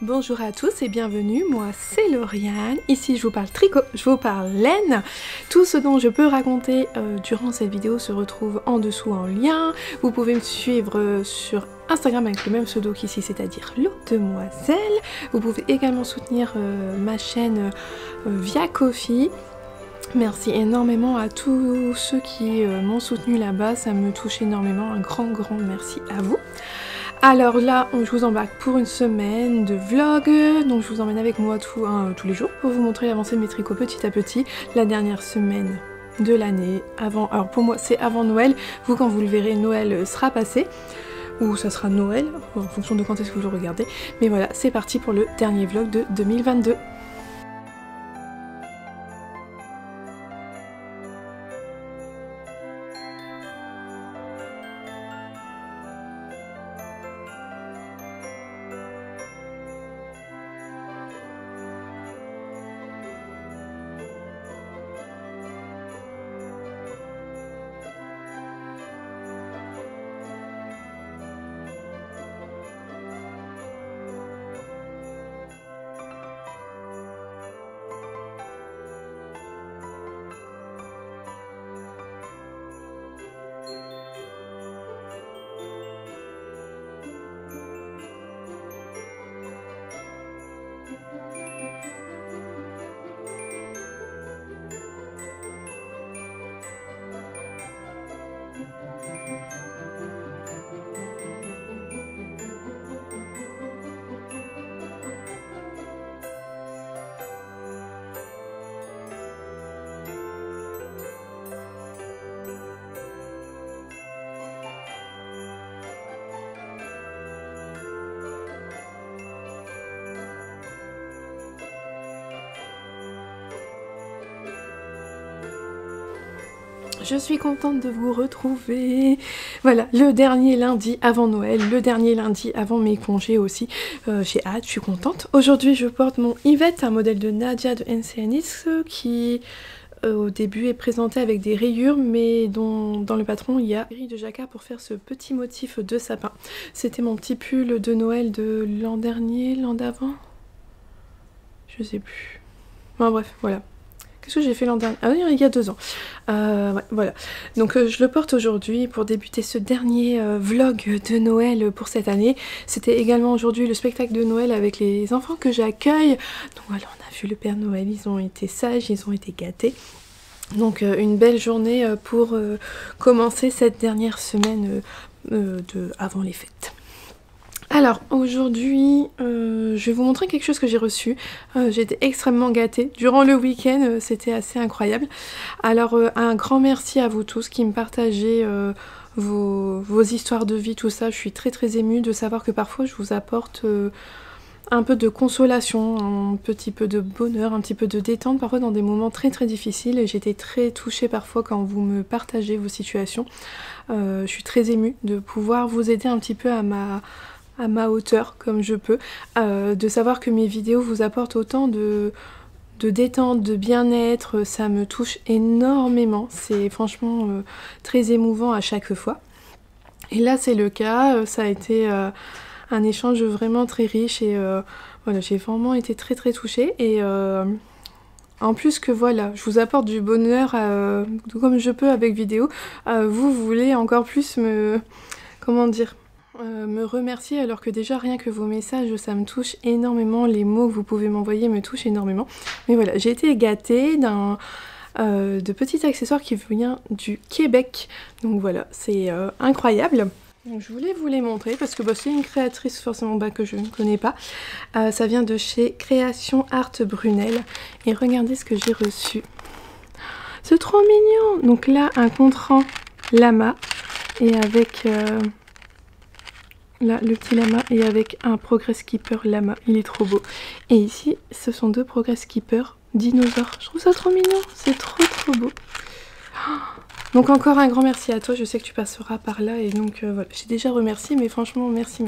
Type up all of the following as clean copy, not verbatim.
Bonjour à tous et bienvenue, moi c'est Lauriane, ici je vous parle tricot, je vous parle laine. Tout ce dont je peux raconter durant cette vidéo se retrouve en dessous en lien. Vous pouvez me suivre sur Instagram avec le même pseudo qu'ici, c'est-à-dire Lo-Demoiselle. Vous pouvez également soutenir ma chaîne via Ko-fi. Merci énormément à tous ceux qui m'ont soutenu là-bas, ça me touche énormément, un grand merci à vous. Alors là, je vous embarque pour une semaine de vlog, donc je vous emmène avec moi tous les jours pour vous montrer l'avancée de mes tricots petit à petit. La dernière semaine de l'année, alors pour moi c'est avant Noël, vous quand vous le verrez, Noël sera passé, ou ça sera Noël, en fonction de quand est-ce que vous le regardez. Mais voilà, c'est parti pour le dernier vlog de 2022. Je suis contente de vous retrouver. Voilà, le dernier lundi avant Noël, le dernier lundi avant mes congés aussi. J'ai hâte, je suis contente. Aujourd'hui, je porte mon Yvette, un modèle de Nadia de NCNX qui au début est présenté avec des rayures, mais dont dans le patron il y a une grille de jacquard pour faire ce petit motif de sapin. C'était mon petit pull de Noël de l'an dernier, l'an d'avant, je sais plus. Enfin, bref, voilà. Qu'est-ce que j'ai fait l'an dernier? Ah oui, il y a 2 ans. Ouais, voilà. Donc je le porte aujourd'hui pour débuter ce dernier vlog de Noël pour cette année. C'était également aujourd'hui le spectacle de Noël avec les enfants que j'accueille. Donc voilà, on a vu le Père Noël, ils ont été sages, ils ont été gâtés. Donc une belle journée pour commencer cette dernière semaine avant les fêtes. Alors aujourd'hui, je vais vous montrer quelque chose que j'ai reçu. J'ai été extrêmement gâtée durant le week-end, c'était assez incroyable. Alors un grand merci à vous tous qui me partagez vos histoires de vie, tout ça. Je suis très émue de savoir que parfois je vous apporte un peu de consolation, un petit peu de bonheur, un petit peu de détente, parfois dans des moments très difficiles. Et j'étais très touchée parfois quand vous me partagez vos situations. Je suis très émue de pouvoir vous aider un petit peu à ma hauteur comme je peux, de savoir que mes vidéos vous apportent autant de détente, de bien-être, ça me touche énormément, c'est franchement très émouvant à chaque fois. Et là c'est le cas, ça a été un échange vraiment très riche et voilà, j'ai vraiment été très touchée et en plus que voilà, je vous apporte du bonheur comme je peux avec vidéo, vous voulez encore plus me remercier alors que déjà rien que vos messages ça me touche énormément, les mots que vous pouvez m'envoyer me touchent énormément. Mais voilà, j'ai été gâtée de petits accessoires qui viennent du Québec, donc voilà, c'est incroyable. Donc, je voulais vous les montrer parce que c'est une créatrice forcément que je ne connais pas. Ça vient de chez Création Art Brunel et regardez ce que j'ai reçu. C'est trop mignon. Donc là un contrant lama et avec là le petit lama et avec un Progress Keeper lama, il est trop beau. Et ici ce sont 2 Progress Keeper dinosaures, je trouve ça trop mignon, c'est trop beau. Donc encore un grand merci à toi, je sais que tu passeras par là et donc voilà, j'ai déjà remercié mais franchement merci.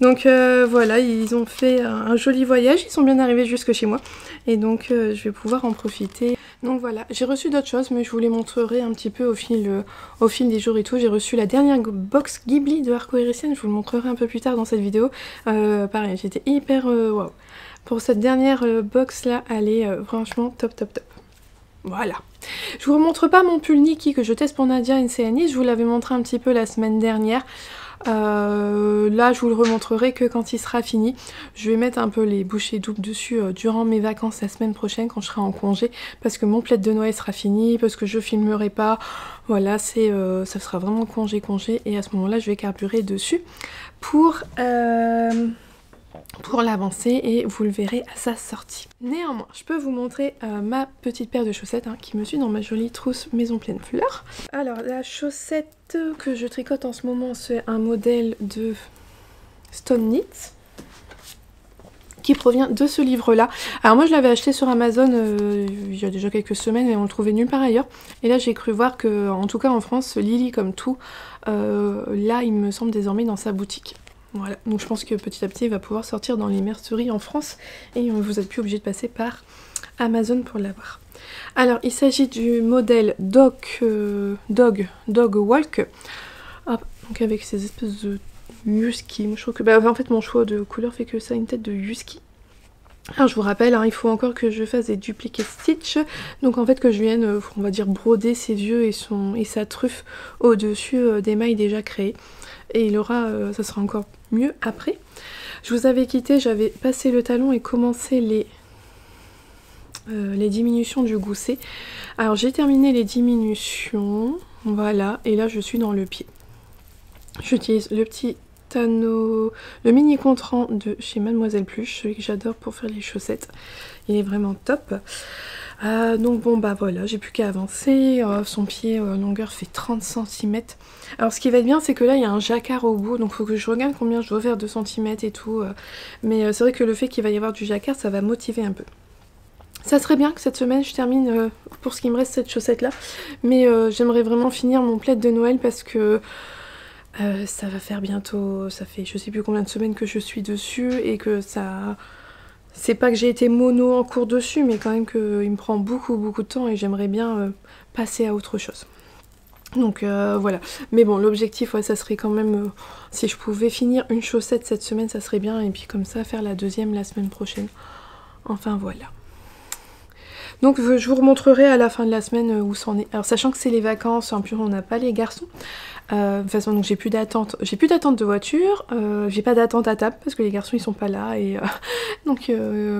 Donc voilà, ils ont fait un joli voyage, ils sont bien arrivés jusque chez moi et donc je vais pouvoir en profiter. Donc voilà, j'ai reçu d'autres choses, mais je vous les montrerai un petit peu au fil des jours et tout. J'ai reçu la dernière box Ghibli de Arco Héritienne, je vous le montrerai un peu plus tard dans cette vidéo. Pareil, j'étais hyper waouh. Pour cette dernière box là, elle est franchement top top top. Voilà. Je vous remontre pas mon pull Nikki que je teste pour Nadia et Céanie, je vous l'avais montré un petit peu la semaine dernière. Là je vous le remontrerai que quand il sera fini. Je vais mettre un peu les bouchées doubles dessus durant mes vacances la semaine prochaine quand je serai en congé, parce que mon plaid de Noël sera fini, parce que je filmerai pas. Voilà, ça sera vraiment congé et à ce moment là je vais carburer dessus pour l'avancer et vous le verrez à sa sortie. Néanmoins, je peux vous montrer ma petite paire de chaussettes qui me suit dans ma jolie trousse Maison Pleine Fleurs. Alors la chaussette que je tricote en ce moment, c'est un modèle de Stone Knit qui provient de ce livre là. Alors moi je l'avais acheté sur Amazon il y a déjà quelques semaines et on le trouvait nulle part ailleurs. Et là j'ai cru voir que, en tout cas en France, Lily comme tout, là il me semble désormais dans sa boutique. Voilà, donc je pense que petit à petit il va pouvoir sortir dans les merceries en France et vous n'êtes plus obligé de passer par Amazon pour l'avoir. Alors il s'agit du modèle Dog Walk, hop, donc avec ces espèces de husky. Moi je trouve que en fait mon choix de couleur fait que ça a une tête de husky. Alors je vous rappelle, il faut encore que je fasse des duplicate stitch, donc en fait que je vienne, on va dire, broder ses yeux et sa truffe au-dessus des mailles déjà créées. Et il aura, ça sera encore mieux après. Je vous avais quitté, j'avais passé le talon et commencé les diminutions du gousset. Alors j'ai terminé les diminutions, voilà, et là je suis dans le pied. J'utilise le petit anneau, le mini contrant de chez Mademoiselle Pluche, celui que j'adore pour faire les chaussettes. Il est vraiment top. Donc bon bah voilà, j'ai plus qu'à avancer. Son pied longueur fait 30 cm. Alors ce qui va être bien, c'est que là il y a un jacquard au bout, donc il faut que je regarde combien je dois faire, 2 cm et tout. Mais c'est vrai que le fait qu'il va y avoir du jacquard, ça va motiver un peu. Ça serait bien que cette semaine je termine pour ce qui me reste cette chaussette là. Mais j'aimerais vraiment finir mon plaid de Noël parce que ça va faire bientôt, ça fait je sais plus combien de semaines que je suis dessus et que ça... C'est pas que j'ai été mono en cours dessus, mais quand même qu'il me prend beaucoup de temps et j'aimerais bien passer à autre chose. Donc voilà. Mais bon, l'objectif, ouais, ça serait quand même, si je pouvais finir une chaussette cette semaine, ça serait bien. Et puis comme ça, faire la deuxième la semaine prochaine. Enfin voilà. Donc je vous remontrerai à la fin de la semaine où c'en est. Alors sachant que c'est les vacances, en plus on n'a pas les garçons. De toute façon donc j'ai plus d'attente de voiture, j'ai pas d'attente à table parce que les garçons ils sont pas là et donc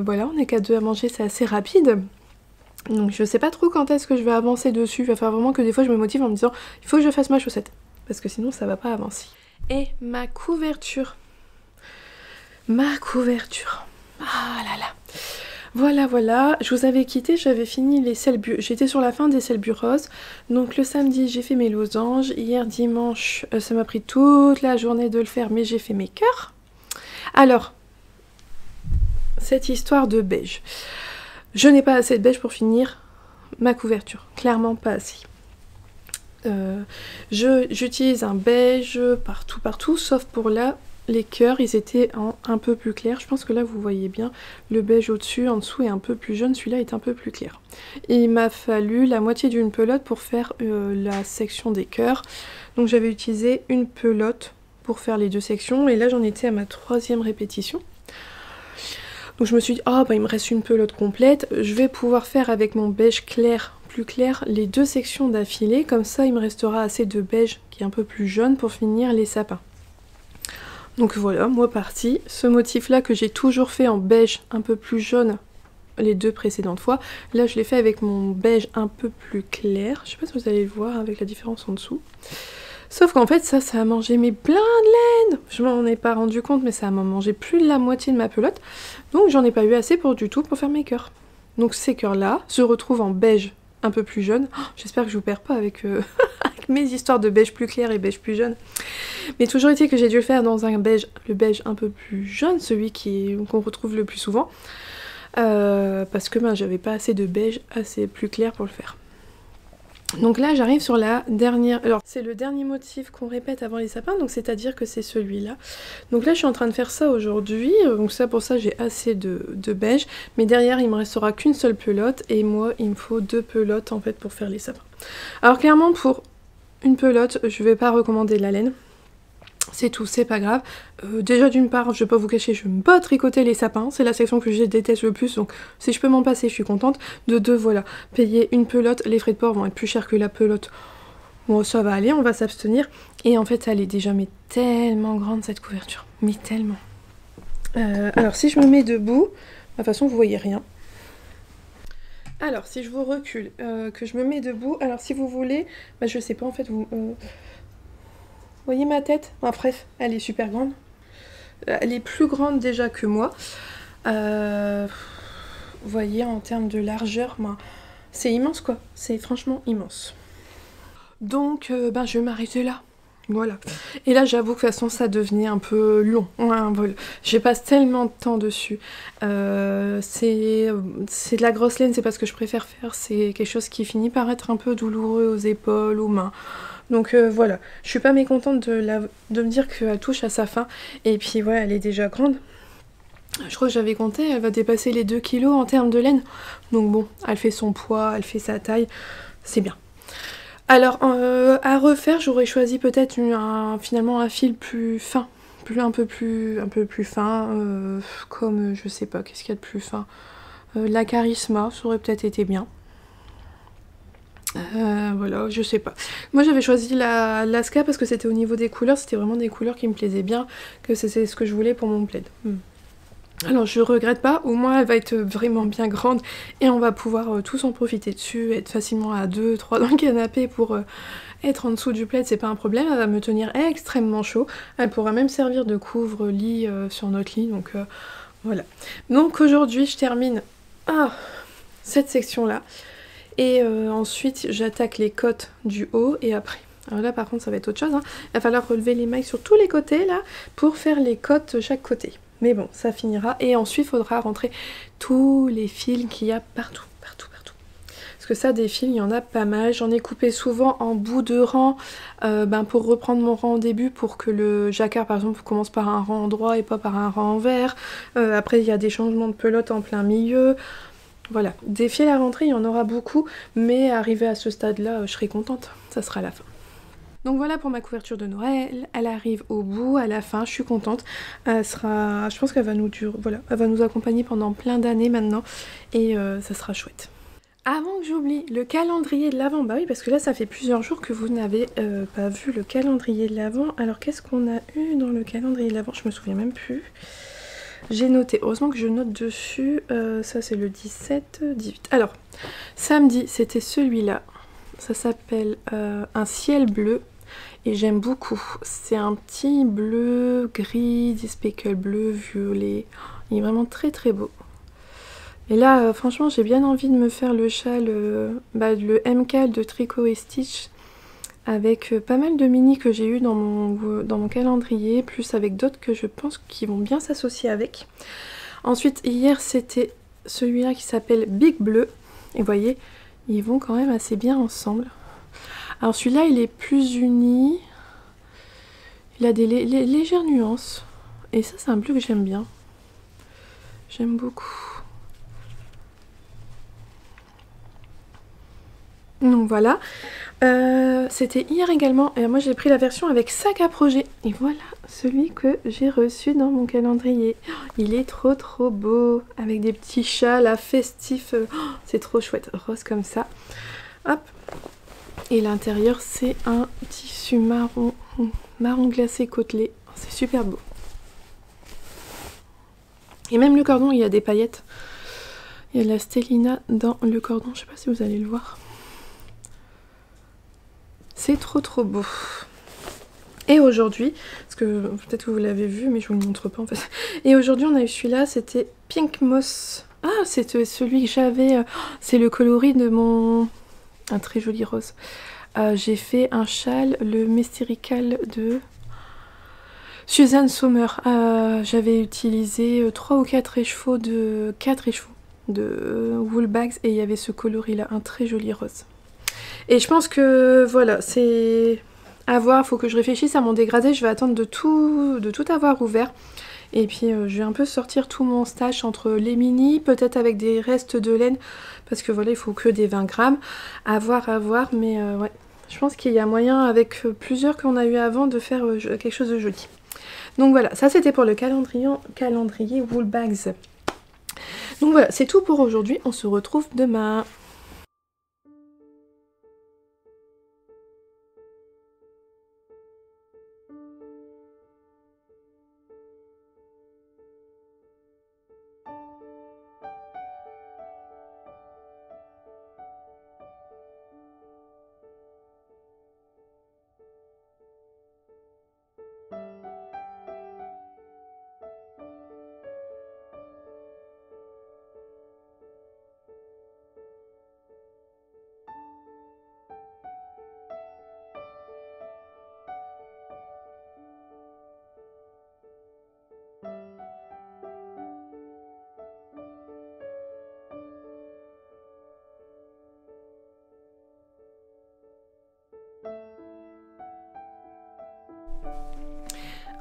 voilà, on est qu'à deux à manger, c'est assez rapide. Donc je sais pas trop quand est-ce que je vais avancer dessus, il va falloir vraiment que des fois je me motive en me disant il faut que je fasse ma chaussette parce que sinon ça va pas avancer. Et ma couverture, ah là là. Voilà, je vous avais quitté, j'avais fini les selles j'étais sur la fin des selles roses. Donc le samedi j'ai fait mes losanges, hier dimanche ça m'a pris toute la journée de le faire mais j'ai fait mes cœurs. Alors, cette histoire de beige, je n'ai pas assez de beige pour finir ma couverture, clairement pas assez. J'utilise un beige partout sauf pour là. Les cœurs, ils étaient un peu plus clairs. Je pense que là, vous voyez bien, le beige au-dessus, en dessous est un peu plus jaune. Celui-là est un peu plus clair. Il m'a fallu la moitié d'une pelote pour faire la section des cœurs. Donc j'avais utilisé une pelote pour faire les deux sections. Et là, j'en étais à ma 3e répétition. Donc je me suis dit, oh, bah, il me reste une pelote complète. Je vais pouvoir faire avec mon beige clair, plus clair, les deux sections d'affilée. Comme ça, il me restera assez de beige qui est un peu plus jaune pour finir les sapins. Donc voilà, moi partie. Ce motif là que j'ai toujours fait en beige un peu plus jaune les deux précédentes fois. Là je l'ai fait avec mon beige un peu plus clair. Je sais pas si vous allez le voir avec la différence en dessous. Sauf qu'en fait ça a mangé mais plein de laine. Je m'en ai pas rendu compte mais ça m'a mangé plus de la moitié de ma pelote. Donc j'en ai pas eu assez du tout pour faire mes cœurs. Donc ces cœurs là se retrouvent en beige un peu plus jaune. Oh, j'espère que je vous perds pas avec, avec mes histoires de beige plus clair et beige plus jaune. Mais toujours est-il que j'ai dû le faire dans un beige, le beige un peu plus jaune, celui qu'on retrouve le plus souvent. Parce que j'avais pas assez de beige assez plus clair pour le faire. Donc là j'arrive sur la dernière, alors c'est le dernier motif qu'on répète avant les sapins, donc c'est à dire que c'est celui-là. Donc là je suis en train de faire ça aujourd'hui, donc ça pour ça j'ai assez de beige, mais derrière il me restera qu'une seule pelote, et moi il me faut 2 pelotes en fait pour faire les sapins. Alors clairement pour une pelote je vais pas recommander la laine. C'est tout, c'est pas grave. Déjà d'une part, je vais pas vous cacher, je me bats tricoter les sapins, c'est la section que je déteste le plus, donc si je peux m'en passer, je suis contente. De deux, voilà, payer une pelote, les frais de port vont être plus chers que la pelote. Bon, ça va aller, on va s'abstenir. Et en fait, elle est déjà mais tellement grande cette couverture, mais tellement. Alors si je me mets debout, de toute façon vous voyez rien. Alors si je vous recule, que je me mets debout, alors si vous voulez, bah, je sais pas en fait, vous voyez ma tête? Enfin, bref, elle est super grande. Elle est plus grande déjà que moi. Vous voyez, en termes de largeur, ben, c'est immense quoi. C'est franchement immense. Donc, ben, je vais m'arrêter là. Voilà. Et là, j'avoue que de toute façon, ça devenait un peu long. Hein, voilà. Je passe tellement de temps dessus. C'est de la grosse laine, c'est pas ce que je préfère faire. C'est quelque chose qui finit par être un peu douloureux aux épaules, aux mains. Donc voilà, je suis pas mécontente de me dire qu'elle touche à sa fin. Et puis voilà, elle est déjà grande. Je crois que j'avais compté, elle va dépasser les 2 kilos en termes de laine. Donc bon, elle fait son poids, elle fait sa taille, c'est bien. Alors à refaire, j'aurais choisi peut-être finalement un fil plus fin. Un peu plus fin, comme je sais pas, qu'est-ce qu'il y a de plus fin. La Charisma, ça aurait peut-être été bien. Voilà, je sais pas. Moi j'avais choisi la Lasca parce que c'était au niveau des couleurs, c'était vraiment des couleurs qui me plaisaient bien, que c'est ce que je voulais pour mon plaid. Alors je regrette pas, au moins elle va être vraiment bien grande et on va pouvoir tous en profiter dessus, être facilement à 2-3 dans le canapé pour être en dessous du plaid, c'est pas un problème, elle va me tenir extrêmement chaud, elle pourra même servir de couvre-lit sur notre lit, donc voilà. Donc aujourd'hui je termine cette section là. Et ensuite j'attaque les côtes du haut et après. Alors là par contre ça va être autre chose, hein. Il va falloir relever les mailles sur tous les côtés là pour faire les côtes de chaque côté. Mais bon, ça finira. Et ensuite il faudra rentrer tous les fils qu'il y a partout. Parce que ça, des fils, il y en a pas mal. J'en ai coupé souvent en bout de rang pour reprendre mon rang au début pour que le jacquard par exemple commence par un rang droit et pas par un rang envers. Après il y a des changements de pelote en plein milieu. Voilà, des fils à rentrer, il y en aura beaucoup, mais arrivé à ce stade-là, je serai contente, ça sera la fin. Donc voilà pour ma couverture de Noël, elle arrive au bout, à la fin, je suis contente. Elle sera, je pense qu'elle va nous durer, voilà, elle va nous accompagner pendant plein d'années maintenant, et ça sera chouette. Avant que j'oublie, le calendrier de l'Avent, bah oui, parce que là ça fait plusieurs jours que vous n'avez pas vu le calendrier de l'Avent. Alors qu'est-ce qu'on a eu dans le calendrier de l'Avent? Je me souviens même plus. J'ai noté, heureusement que je note dessus, ça c'est le 17, 18. Alors, samedi c'était celui-là, ça s'appelle un ciel bleu et j'aime beaucoup. C'est un petit bleu, gris, des speckles bleus, violet, il est vraiment très très beau. Et là, franchement j'ai bien envie de me faire le châle, le MK de Tricot et Stitch, avec pas mal de mini que j'ai eu dans mon calendrier, plus avec d'autres que je pense qui vont bien s'associer avec. Ensuite, hier, c'était celui-là qui s'appelle Big Bleu. Et vous voyez, ils vont quand même assez bien ensemble. Alors celui-là, il est plus uni. Il a des légères nuances. Et ça, c'est un bleu que j'aime bien. J'aime beaucoup. Donc voilà. C'était hier également, et moi j'ai pris la version avec sac à projet, et voilà celui que j'ai reçu dans mon calendrier. Il est trop beau, avec des petits châles à festifs, c'est trop chouette, rose comme ça. Hop, et l'intérieur c'est un tissu marron glacé côtelé, c'est super beau. Et même le cordon, il y a des paillettes, il y a de la stellina dans le cordon, je sais pas si vous allez le voir. C'est trop beau. Et aujourd'hui, parce que peut-être que vous l'avez vu, mais je vous le montre pas en fait. Et aujourd'hui, on a eu celui-là, c'était Pink Moss. Ah, c'est celui que j'avais. C'est le coloris de mon... Un très joli rose. J'ai fait un châle, le Mystérical de Suzanne Sommer. J'avais utilisé 3 ou 4 écheveaux de... 4 écheveaux de wool bags et il y avait ce coloris là, un très joli rose. Et je pense que voilà, c'est à voir, faut que je réfléchisse à mon dégradé, je vais attendre de tout avoir ouvert. Et puis je vais un peu sortir tout mon stash entre les mini, peut-être avec des restes de laine, parce que voilà, il faut que des 20 grammes. À voir, mais ouais. Je pense qu'il y a moyen, avec plusieurs qu'on a eu avant, de faire quelque chose de joli. Donc voilà, ça c'était pour le calendrier Woolbags. Donc voilà, c'est tout pour aujourd'hui, on se retrouve demain.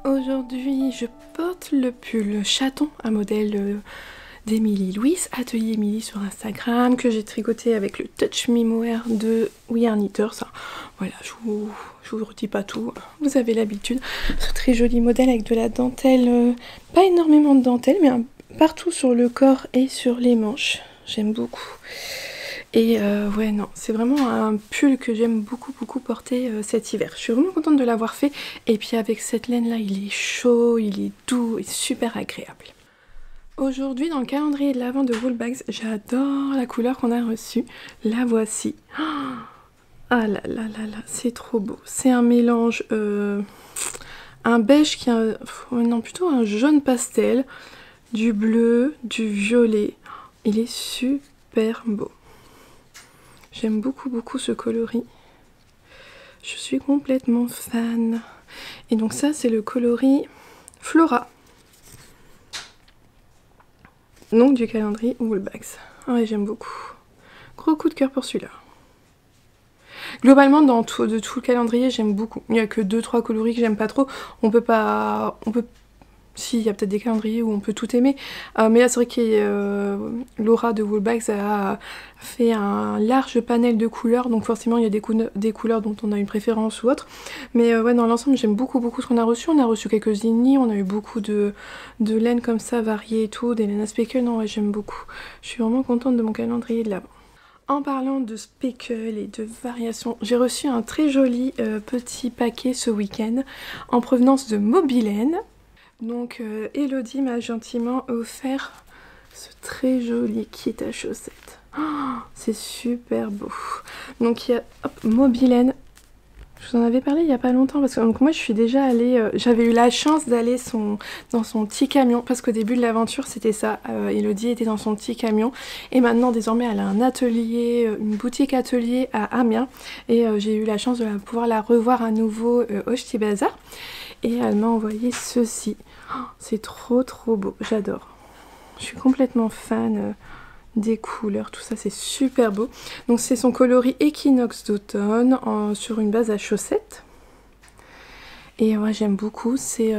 Aujourd'hui, je porte le pull chaton, un modèle d'Emily Louise, Atelier Emily sur Instagram, que j'ai tricoté avec le Touch Me Mohair de We Are Knitters. Voilà, je vous redis pas tout, vous avez l'habitude. Ce très joli modèle avec de la dentelle, pas énormément de dentelle, mais partout sur le corps et sur les manches. J'aime beaucoup. Et ouais, non, c'est vraiment un pull que j'aime beaucoup porter cet hiver. Je suis vraiment contente de l'avoir fait. Et puis avec cette laine là, il est chaud, il est doux et super agréable. Aujourd'hui, dans le calendrier de l'Avent de Woolbags, j'adore la couleur qu'on a reçue. La voici. Ah là là là là, c'est trop beau. C'est un mélange, un beige qui a, non, plutôt un jaune pastel, du bleu, du violet. Il est super beau. J'aime beaucoup ce coloris. Je suis complètement fan. Et donc ça, c'est le coloris Flora. Donc du calendrier Woolbags. Ouais, j'aime beaucoup. Gros coup de cœur pour celui-là. Globalement, de tout le calendrier, j'aime beaucoup. Il n'y a que 2-3 coloris que j'aime pas trop. Si, il y a peut-être des calendriers où on peut tout aimer. Mais là, c'est vrai que Laura de Woolbags a fait un large panel de couleurs. Donc forcément, il y a des couleurs dont on a une préférence ou autre. Mais ouais, dans l'ensemble, j'aime beaucoup ce qu'on a reçu. On a reçu quelques zinnis, on a eu beaucoup de laine comme ça, variées et tout. Des laines à speckle, non, ouais, j'aime beaucoup. Je suis vraiment contente de mon calendrier de l'Avent. En parlant de speckle et de variations, j'ai reçu un très joli petit paquet ce week-end en provenance de Mobilène. Donc Elodie m'a gentiment offert ce très joli kit à chaussettes. Oh, c'est super beau. Donc il y a Mobilène. Je vous en avais parlé il n'y a pas longtemps parce que donc, moi je suis déjà allée, j'avais eu la chance d'aller dans son petit camion parce qu'au début de l'aventure c'était ça, Elodie était dans son petit camion et maintenant désormais elle a un atelier, une boutique atelier à Amiens et j'ai eu la chance de pouvoir la revoir à nouveau au Ch'ti Bazar et elle m'a envoyé ceci. Oh, c'est trop beau, j'adore. Je suis complètement fan des couleurs, tout ça c'est super beau. Donc c'est son coloris Equinox d'automne sur une base à chaussettes. Et ouais, j'aime beaucoup, c'est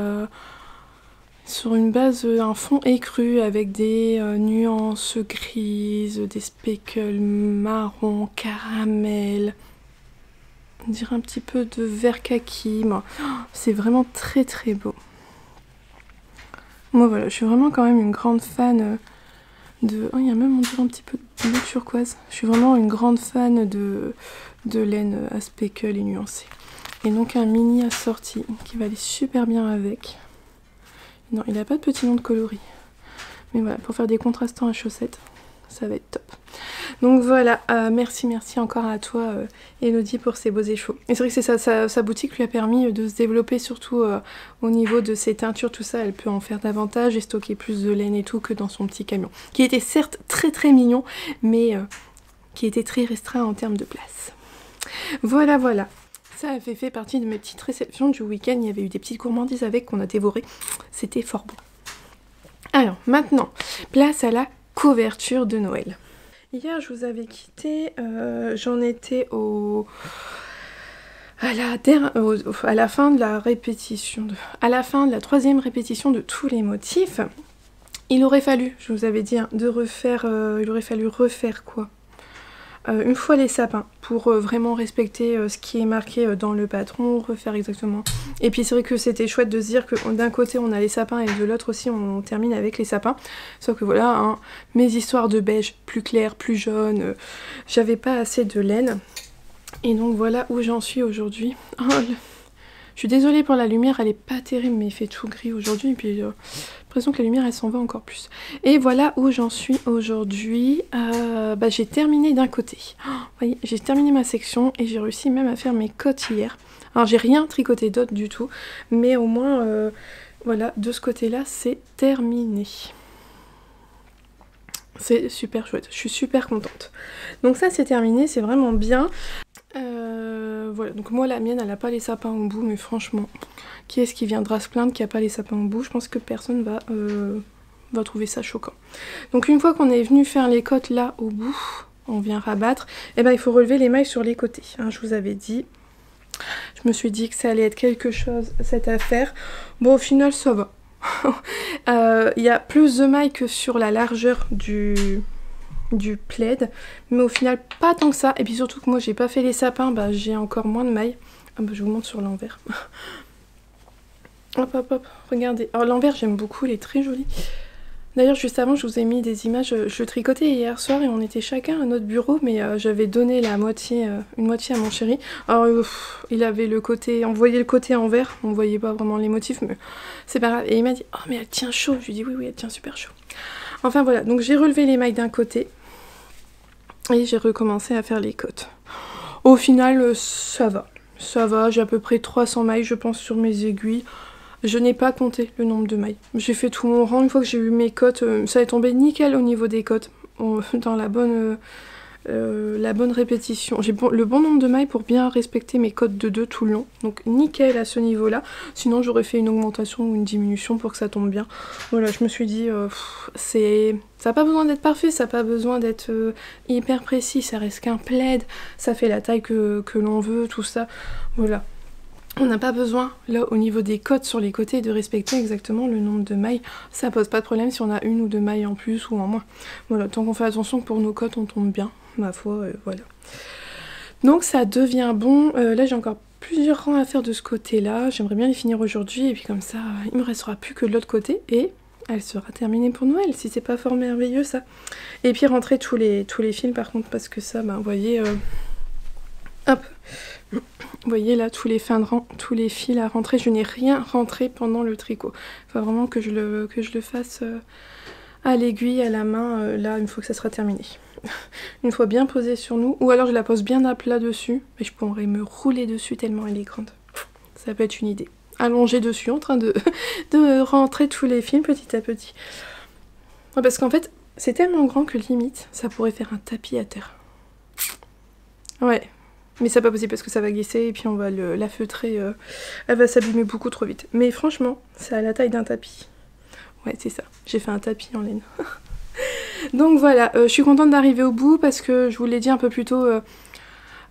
sur une base, un fond écru avec des nuances grises, des speckles marron, caramel. On dirait un petit peu de vert kaki. Oh, c'est vraiment très beau. Moi voilà, je suis vraiment quand même une grande fan oh, il y a même on dirait un petit peu de bleu turquoise. Je suis vraiment une grande fan de laine à speckle et nuancée. Et donc un mini assorti qui va aller super bien avec. Non, il n'a pas de petit nom de coloris. Mais voilà, pour faire des contrastants à chaussettes, ça va être top. Donc voilà, merci encore à toi Elodie pour ces beaux échos. Et c'est vrai que c'est sa boutique lui a permis de se développer surtout au niveau de ses teintures, tout ça, elle peut en faire davantage et stocker plus de laine et tout que dans son petit camion. Qui était certes très mignon, mais qui était très restreint en termes de place. Voilà. Ça avait fait partie de mes petites réceptions du week-end, il y avait eu des petites gourmandises avec qu'on a dévoré. C'était fort bon. Alors maintenant, place à la couverture de Noël. Hier, je vous avais quitté, j'en étais à la fin de la répétition, à la fin de la 3e répétition de tous les motifs. Il aurait fallu, je vous avais dit, hein, il aurait fallu refaire quoi? Une fois les sapins, pour vraiment respecter ce qui est marqué dans le patron, refaire exactement. Et puis c'est vrai que c'était chouette de se dire que d'un côté on a les sapins et de l'autre aussi on termine avec les sapins. Sauf que voilà, hein, mes histoires de beige plus clair, plus jaune, j'avais pas assez de laine. Et donc voilà où j'en suis aujourd'hui. Oh, je suis désolée pour la lumière, elle est pas terrible, mais il fait tout gris aujourd'hui. Et puis j'ai l'impression que la lumière elle s'en va encore plus. Et voilà où j'en suis aujourd'hui. J'ai terminé d'un côté. Oh, vous voyez, j'ai terminé ma section et j'ai réussi même à faire mes cottes hier. Alors j'ai rien tricoté d'autre du tout, mais au moins voilà, de ce côté-là c'est terminé. C'est super chouette, je suis super contente. Donc ça c'est terminé, c'est vraiment bien. Voilà, donc moi la mienne elle a pas les sapins au bout, mais franchement, qui est-ce qui viendra se plaindre qu'il n'y a pas les sapins au bout? Je pense que personne va trouver ça choquant. Donc une fois qu'on est venu faire les cottes là au bout, on vient rabattre, et ben il faut relever les mailles sur les côtés, hein, je vous avais dit. Je me suis dit que ça allait être quelque chose cette affaire. Bon au final ça va. Il y a plus de mailles que sur la largeur du plaid, mais au final pas tant que ça. Et puis surtout que moi j'ai pas fait les sapins, j'ai encore moins de mailles. Je vous montre sur l'envers. Hop hop hop, regardez. Alors l'envers j'aime beaucoup, il est très joli. D'ailleurs juste avant je vous ai mis des images, je tricotais hier soir et on était chacun à notre bureau, mais j'avais donné la moitié, une moitié à mon chéri. Alors il avait le côté, on voyait le côté envers, on voyait pas vraiment les motifs, mais c'est pas grave. Et il m'a dit, oh mais elle tient chaud, je lui ai dit oui oui elle tient super chaud. Enfin voilà, donc j'ai relevé les mailles d'un côté. Et j'ai recommencé à faire les cottes. Au final, ça va, j'ai à peu près 300 mailles je pense sur mes aiguilles. Je n'ai pas compté le nombre de mailles. J'ai fait tout mon rang, une fois que j'ai eu mes cottes, ça est tombé nickel au niveau des cottes. Dans la bonne répétition. J'ai le bon nombre de mailles pour bien respecter mes cottes de 2 tout le long. Donc nickel à ce niveau-là. Sinon j'aurais fait une augmentation ou une diminution pour que ça tombe bien. Voilà, je me suis dit, ça n'a pas besoin d'être parfait, ça n'a pas besoin d'être hyper précis, ça reste qu'un plaid, ça fait la taille que l'on veut, tout ça. Voilà. On n'a pas besoin, là, au niveau des cottes sur les côtés, de respecter exactement le nombre de mailles. Ça pose pas de problème si on a 1 ou 2 mailles en plus ou en moins. Voilà, tant qu'on fait attention que pour nos cottes on tombe bien, ma foi, voilà. Donc ça devient bon. Là j'ai encore plusieurs rangs à faire de ce côté-là. J'aimerais bien les finir aujourd'hui et puis comme ça, il me restera plus que de l'autre côté et elle sera terminée pour Noël, si c'est pas fort merveilleux ça. Et puis rentrer tous les fils par contre, parce que ça, vous voyez... hop, vous voyez là tous les fins de rang, tous les fils à rentrer, je n'ai rien rentré pendant le tricot. Il faut vraiment que je le fasse à l'aiguille, à la main, là une fois que ça sera terminé. Une fois bien posée sur nous, ou alors je la pose bien à plat dessus, et je pourrais me rouler dessus tellement elle est grande. Ça peut être une idée. Allonger dessus en train de rentrer tous les fils petit à petit. Parce qu'en fait, c'est tellement grand que limite, ça pourrait faire un tapis à terre. Ouais. Mais c'est pas possible parce que ça va glisser et puis on va la feutrer, elle va s'abîmer beaucoup trop vite. Mais franchement, c'est à la taille d'un tapis. Ouais, c'est ça. J'ai fait un tapis en laine. Donc voilà, je suis contente d'arriver au bout parce que je vous l'ai dit un peu plus tôt,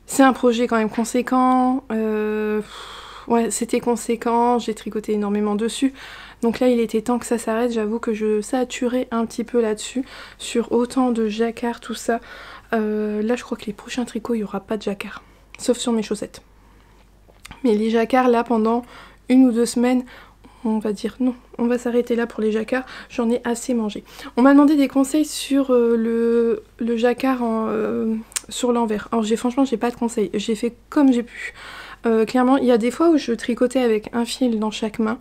c'est un projet quand même conséquent. Ouais, c'était conséquent, j'ai tricoté énormément dessus. Donc là, il était temps que ça s'arrête. J'avoue que je saturais un petit peu là-dessus, sur autant de jacquard, tout ça. Là, je crois que les prochains tricots, il n'y aura pas de jacquard. Sauf sur mes chaussettes. Mais les jacquards, là, pendant 1 ou 2 semaines, on va dire non. On va s'arrêter là pour les jacquards. J'en ai assez mangé. On m'a demandé des conseils sur le jacquard sur l'envers. Alors franchement, j'ai pas de conseils. J'ai fait comme j'ai pu. Clairement, il y a des fois où je tricotais avec un fil dans chaque main.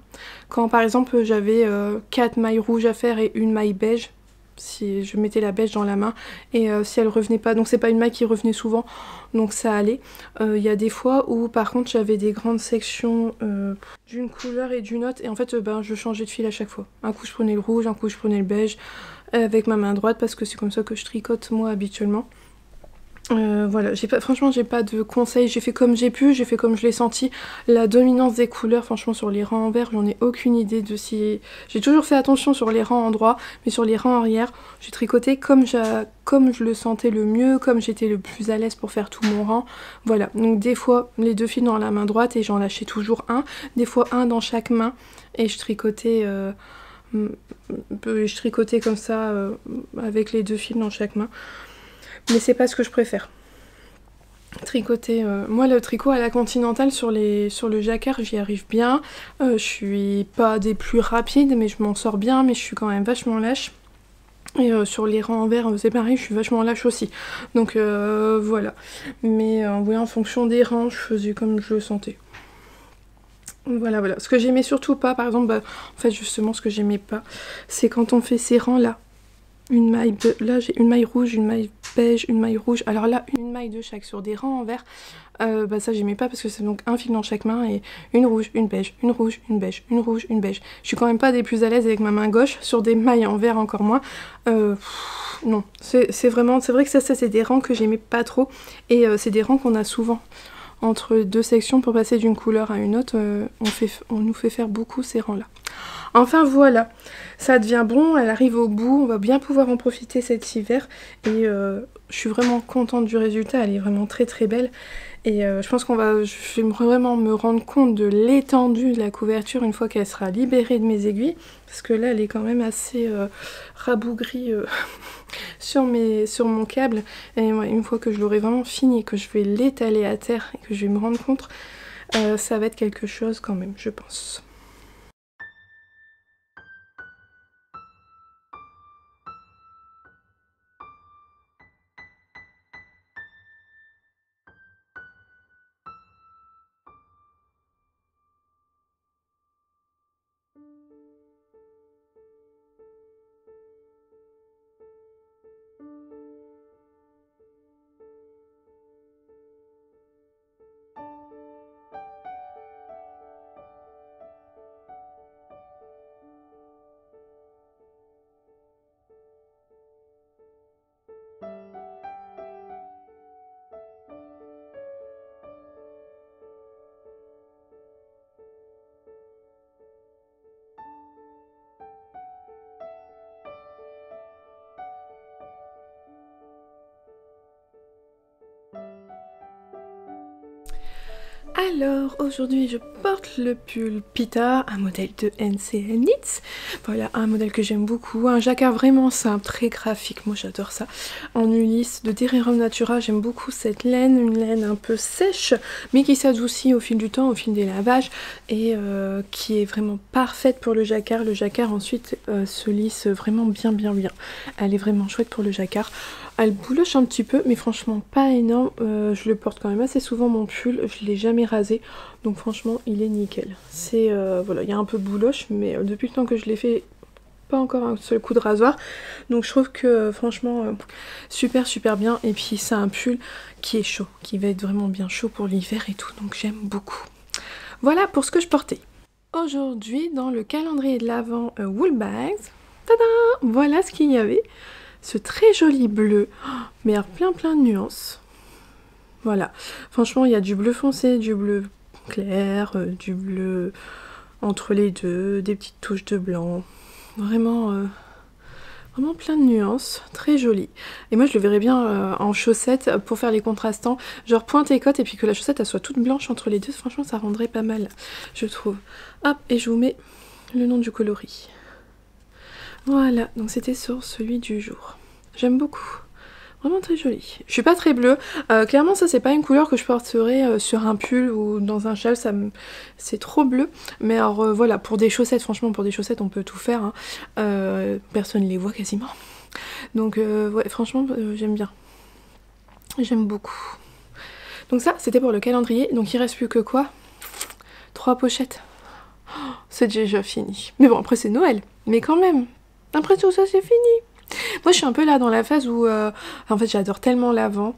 Quand par exemple, j'avais 4 mailles rouges à faire et 1 maille beige. Si je mettais la beige dans la main et si elle revenait pas, donc c'est pas une maille qui revenait souvent, donc ça allait. Il y a des fois où par contre j'avais des grandes sections d'une couleur et d'une autre et en fait je changeais de fil à chaque fois. Un coup je prenais le rouge, un coup je prenais le beige avec ma main droite parce que c'est comme ça que je tricote moi habituellement. Voilà, franchement j'ai pas de conseils, j'ai fait comme j'ai pu, j'ai fait comme je l'ai senti. La dominance des couleurs, franchement sur les rangs en vert, j'en ai aucune idée de si... J'ai toujours fait attention sur les rangs en droit, mais sur les rangs arrière, j'ai tricoté comme je le sentais le mieux, comme j'étais le plus à l'aise pour faire tout mon rang. Voilà, donc des fois les 2 fils dans la main droite et j'en lâchais toujours un, des fois un dans chaque main, et je tricotais comme ça avec les 2 fils dans chaque main. Mais c'est pas ce que je préfère. Tricoter, moi le tricot à la continentale sur le jacquard j'y arrive bien. Je suis pas des plus rapides mais je m'en sors bien, mais je suis quand même vachement lâche. Et sur les rangs en vert c'est pareil, je suis vachement lâche aussi. Donc voilà. Mais oui, en fonction des rangs je faisais comme je le sentais. Voilà, voilà. Ce que j'aimais surtout pas, par exemple, en fait justement ce que j'aimais pas, c'est quand on fait ces rangs là. Une maille de... Là j'ai une maille rouge, une maille beige, une maille rouge. Alors là, une maille de chaque sur des rangs en vert. Ça j'aimais pas parce que c'est donc un fil dans chaque main et une rouge, une beige, une rouge, une beige, une rouge, une beige. Je suis quand même pas des plus à l'aise avec ma main gauche, sur des mailles en vert encore moins. Non, c'est vrai que ça c'est des rangs que j'aimais pas trop. Et c'est des rangs qu'on a souvent entre 2 sections pour passer d'une couleur à une autre. On nous fait faire beaucoup ces rangs là. Enfin voilà, ça devient bon, elle arrive au bout, on va bien pouvoir en profiter cet hiver et je suis vraiment contente du résultat, elle est vraiment très très belle et je pense je vais vraiment me rendre compte de l'étendue de la couverture une fois qu'elle sera libérée de mes aiguilles, parce que là elle est quand même assez rabougrie sur mon câble, et ouais, une fois que je l'aurai vraiment fini, que je vais l'étaler à terre et que je vais me rendre compte, ça va être quelque chose quand même, je pense. Alors aujourd'hui je porte le pull Pita, un modèle de NCL Knits. Voilà, un modèle que j'aime beaucoup, un jacquard vraiment simple, très graphique, moi j'adore ça. En Ulysse de Terrerum Natura, j'aime beaucoup cette laine, une laine un peu sèche mais qui s'adoucit au fil du temps, au fil des lavages, et qui est vraiment parfaite pour le jacquard. Le jacquard ensuite se lisse vraiment bien. Elle est vraiment chouette pour le jacquard. Elle bouloche un petit peu mais franchement pas énorme. Je le porte quand même assez souvent mon pull, je l'ai jamais rasé, donc franchement il est nickel. C'est voilà, il y a un peu de bouloche mais depuis le temps que je l'ai fait, pas encore un seul coup de rasoir, donc je trouve que franchement super bien. Et puis c'est un pull qui est chaud, qui va être vraiment bien chaud pour l'hiver et tout, donc j'aime beaucoup. Voilà pour ce que je portais. Aujourd'hui dans le calendrier de l'Avent Woolbags, tada, voilà ce qu'il y avait. Ce très joli bleu, mais alors plein de nuances. Voilà, franchement il y a du bleu foncé, du bleu clair, du bleu entre les deux, des petites touches de blanc. Vraiment plein de nuances, très joli. Et moi je le verrais bien en chaussettes pour faire les contrastants, genre pointe et côte, et puis que la chaussette elle soit toute blanche entre les deux. Franchement ça rendrait pas mal, je trouve. Hop, et je vous mets le nom du coloris. Voilà, donc c'était sur celui du jour. J'aime beaucoup. Vraiment très joli. Je suis pas très bleue. Clairement ça c'est pas une couleur que je porterais sur un pull ou dans un châle, c'est trop bleu. Mais alors voilà, pour des chaussettes, franchement pour des chaussettes on peut tout faire. Hein. Personne les voit quasiment. Donc ouais, franchement j'aime bien. J'aime beaucoup. Donc ça c'était pour le calendrier. Donc il reste plus que quoi? 3 pochettes. Oh, c'est déjà fini. Mais bon après c'est Noël. Mais quand même. Après tout ça c'est fini. Moi je suis un peu là dans la phase où en fait j'adore tellement l'Avent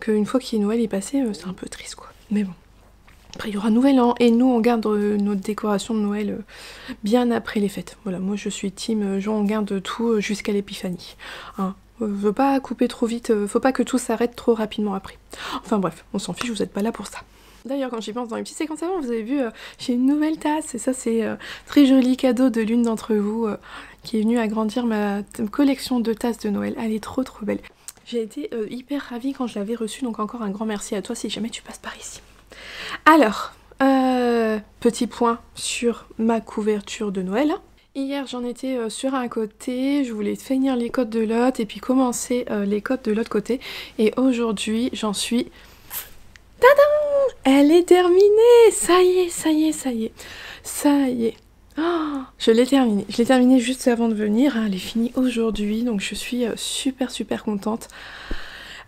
qu'une fois que Noël est passé c'est un peu triste quoi. Mais bon. Après il y aura Nouvel An et nous on garde notre décoration de Noël bien après les fêtes. Voilà, moi je suis team on garde tout jusqu'à l'épiphanie. Hein. Je veux pas couper trop vite, faut pas que tout s'arrête trop rapidement après. Enfin bref, on s'en fiche, vous êtes pas là pour ça. D'ailleurs, quand j'y pense dans les petites séquences avant, vous avez vu, j'ai une nouvelle tasse, et ça c'est très joli cadeau de l'une d'entre vous qui est venue agrandir ma collection de tasses de Noël. Elle est trop belle. J'ai été hyper ravie quand je l'avais reçue, donc encore un grand merci à toi si jamais tu passes par ici. Alors, petit point sur ma couverture de Noël. Hier j'en étais sur un côté, je voulais finir les côtes de l'autre et puis commencer les côtes de l'autre côté. Et aujourd'hui j'en suis... Tadam! Elle est terminée! Ça y est, ça y est, ça y est. Ça y est. Oh, je l'ai terminée. Je l'ai terminée juste avant de venir. Elle est finie aujourd'hui, donc je suis super contente.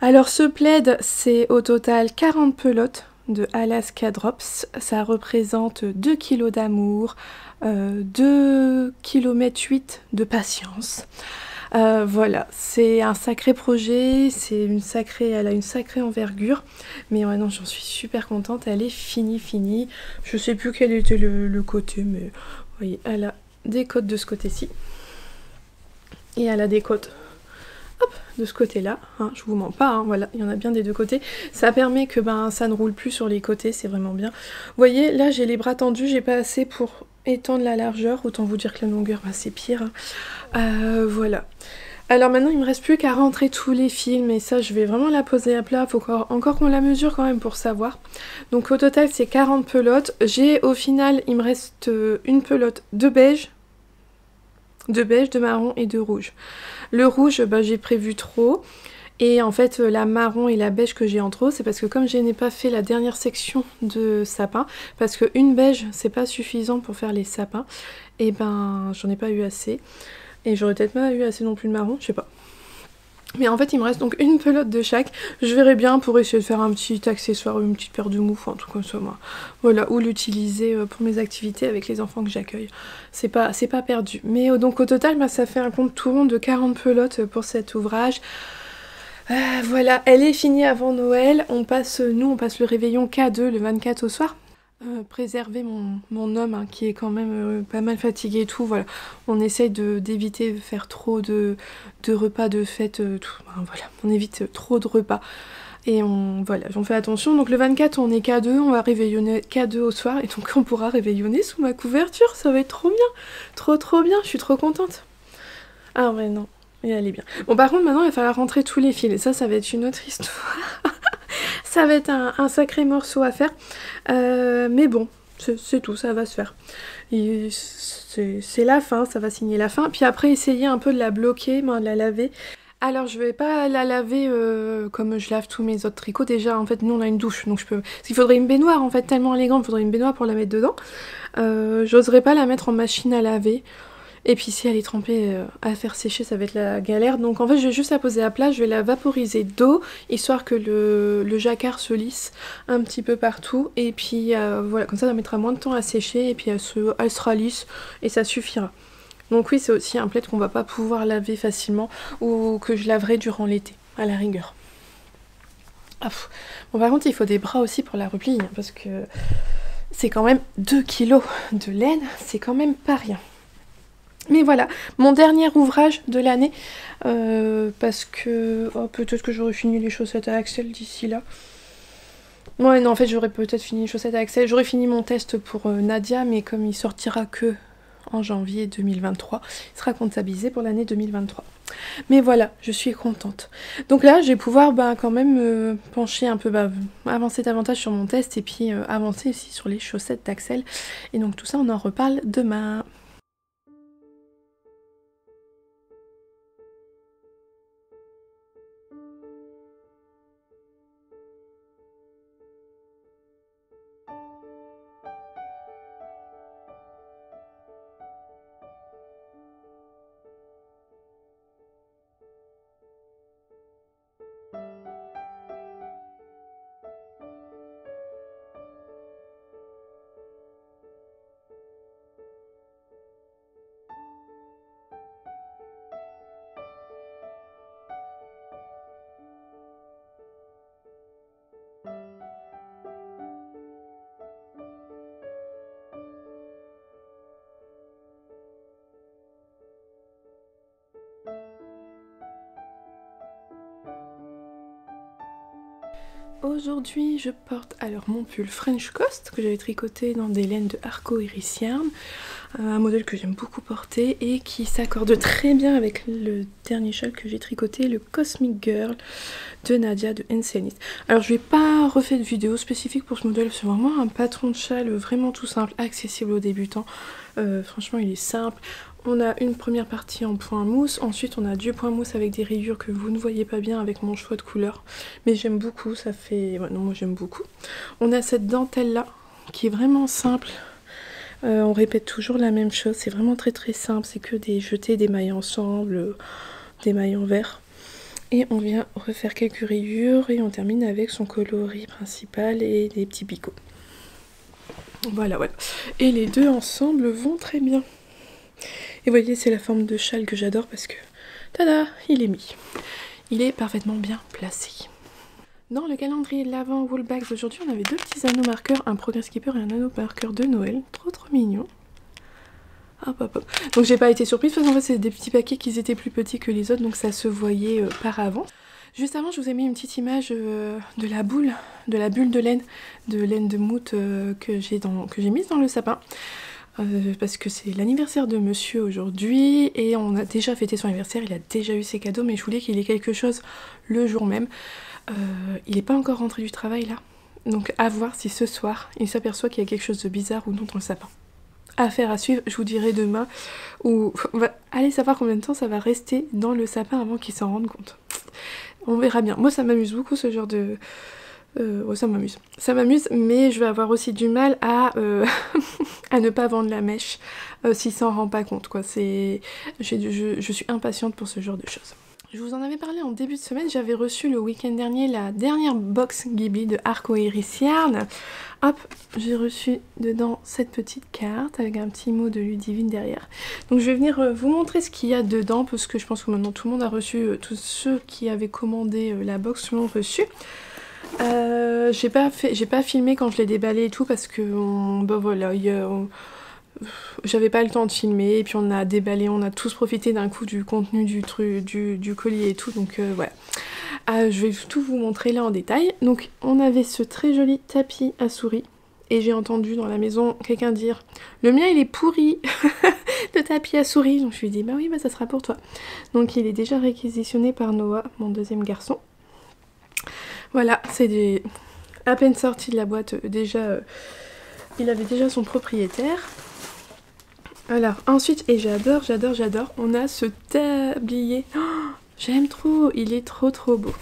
Alors ce plaid, c'est au total 40 pelotes de Alaska Drops. Ça représente 2 kg d'amour, 2 km 8 de patience. Voilà, c'est un sacré projet, elle a une sacrée envergure, mais ouais, non, j'en suis super contente, elle est finie. Je sais plus quel était le côté, mais vous voyez, elle a des côtes de ce côté-ci, et elle a des côtes, hop, de ce côté-là, hein, je vous mens pas, hein, voilà, il y en a bien des deux côtés, ça permet que ça ne roule plus sur les côtés, c'est vraiment bien. Vous voyez, là j'ai les bras tendus, j'ai pas assez pour étendre la largeur, autant vous dire que la longueur, c'est pire, hein. Voilà. Alors maintenant il me reste plus qu'à rentrer tous les fils, et ça je vais vraiment la poser à plat, faut encore qu'on la mesure quand même pour savoir. Donc au total c'est 40 pelotes, au final il me reste une pelote de beige, de marron et de rouge. Le rouge j'ai prévu trop, et en fait la marron et la beige que j'ai en trop c'est parce que comme je n'ai pas fait la dernière section de sapin, parce que une beige c'est pas suffisant pour faire les sapins, et j'en ai pas eu assez. Et j'aurais peut-être pas eu assez non plus de marron, je sais pas. Mais en fait il me reste donc une pelote de chaque. Je verrai bien pour essayer de faire un petit accessoire, une petite paire de moufles, un truc comme ça moi. Voilà, ou l'utiliser pour mes activités avec les enfants que j'accueille. C'est pas perdu. Mais donc au total ça fait un compte tout rond de 40 pelotes pour cet ouvrage. Voilà, elle est finie avant Noël. On passe le réveillon K2 le 24 au soir. Préserver mon homme hein, qui est quand même pas mal fatigué et tout, voilà. On essaye d'éviter de faire trop de repas de fête, voilà. On évite trop de repas. Et voilà, j'en fais attention. Donc le 24 on est K2, on va réveillonner K2 au soir, et donc on pourra réveillonner sous ma couverture, ça va être trop bien. Trop bien, je suis trop contente. Ah ouais, non, et elle est bien. Bon par contre maintenant il va falloir rentrer tous les fils, et ça va être une autre histoire. Ça va être un sacré morceau à faire, mais bon, c'est tout, ça va se faire. C'est la fin, ça va signer la fin. Puis après, essayer un peu de la bloquer, de la laver. Alors, je vais pas la laver comme je lave tous mes autres tricots. Déjà, en fait, nous, on a une douche, donc je peux... Parce qu'il faudrait une baignoire, en fait, tellement élégante, il faudrait une baignoire pour la mettre dedans. J'oserais pas la mettre en machine à laver. Et puis si elle est trempée à faire sécher, ça va être la galère. Donc en fait je vais juste la poser à plat, je vais la vaporiser d'eau, histoire que le jacquard se lisse un petit peu partout. Et puis voilà, comme ça mettra moins de temps à sécher, et puis elle sera lisse et ça suffira. Donc oui, c'est aussi un plaid qu'on va pas pouvoir laver facilement, ou que je laverai durant l'été, à la rigueur. Ah, bon par contre il faut des bras aussi pour la replier, hein, parce que c'est quand même 2 kilos de laine, c'est quand même pas rien. Mais voilà, mon dernier ouvrage de l'année, parce que peut-être que j'aurais fini les chaussettes à Axel d'ici là. Ouais, non, en fait, j'aurais peut-être fini les chaussettes à Axel. J'aurais fini mon test pour Nadia, mais comme il sortira que en janvier 2023, il sera comptabilisé pour l'année 2023. Mais voilà, je suis contente. Donc là, je vais pouvoir quand même pencher un peu, avancer davantage sur mon test, et puis avancer aussi sur les chaussettes d'Axel. Et donc tout ça, on en reparle demain. Aujourd'hui, je porte alors mon pull French Coast que j'avais tricoté dans des laines de Arco Iris Yarn, un modèle que j'aime beaucoup porter et qui s'accorde très bien avec le dernier châle que j'ai tricoté, le Cosmic Girl de Nadia de Enselnit. Alors je n'ai pas refait de vidéo spécifique pour ce modèle, c'est vraiment un patron de châle vraiment tout simple, accessible aux débutants. Franchement il est simple. On a une première partie en point mousse, ensuite on a du point mousse avec des rayures que vous ne voyez pas bien avec mon choix de couleur. Mais j'aime beaucoup, ça fait... Ouais, non, moi j'aime beaucoup. On a cette dentelle là, qui est vraiment simple. On répète toujours la même chose, c'est vraiment très très simple. C'est que des jetés, des mailles ensemble, des mailles en vert. Et on vient refaire quelques rayures et on termine avec son coloris principal et des petits picots. Voilà, voilà. Et les deux ensemble vont très bien. Et vous voyez, c'est la forme de châle que j'adore parce que, tada, il est mis. Il est parfaitement bien placé. Dans le calendrier de l'Avent Woolbags d'aujourd'hui, on avait deux petits anneaux marqueurs, un Progress Keeper et un anneau marqueur de Noël. Trop trop mignon. Hop hop hop. Donc j'ai pas été surprise parce qu'en fait c'est des petits paquets qui étaient plus petits que les autres, donc ça se voyait par avant. Juste avant, je vous ai mis une petite image de la bulle de laine de mout que j'ai mise dans le sapin. Parce que c'est l'anniversaire de monsieur aujourd'hui et on a déjà fêté son anniversaire, il a déjà eu ses cadeaux, mais je voulais qu'il ait quelque chose le jour même. Il n'est pas encore rentré du travail là, donc à voir si ce soir il s'aperçoit qu'il y a quelque chose de bizarre ou non dans le sapin. Affaire à suivre, je vous dirai demain, ou on va aller savoir combien de temps ça va rester dans le sapin avant qu'il s'en rende compte. On verra bien. Moi ça m'amuse beaucoup ce genre de... Oh, ça m'amuse, mais je vais avoir aussi du mal à, à ne pas vendre la mèche s'il s'en rend pas compte, quoi. Je suis impatiente pour ce genre de choses. Je vous en avais parlé en début de semaine, j'avais reçu le week-end dernier la dernière box Ghibli de Arco Iris Yarn. Hop, j'ai reçu dedans cette petite carte avec un petit mot de Ludivine derrière. Donc je vais venir vous montrer ce qu'il y a dedans parce que je pense que maintenant tout le monde a reçu, tous ceux qui avaient commandé la box l'ont reçu. J'ai pas filmé quand je l'ai déballé et tout parce que bah voilà, j'avais pas le temps de filmer et puis on a déballé, on a tous profité d'un coup du contenu du colis et tout, donc voilà. Je vais tout vous montrer là en détail. Donc on avait ce très joli tapis à souris et j'ai entendu dans la maison quelqu'un dire « Le mien il est pourri, le tapis à souris ». Donc je lui ai dit « Bah oui, bah ça sera pour toi ». Donc il est déjà réquisitionné par Noah, mon deuxième garçon. Voilà, c'est à peine sorti de la boîte, déjà, il avait déjà son propriétaire. Alors, ensuite, et j'adore, on a ce tablier. Oh, j'aime trop, il est trop trop beau.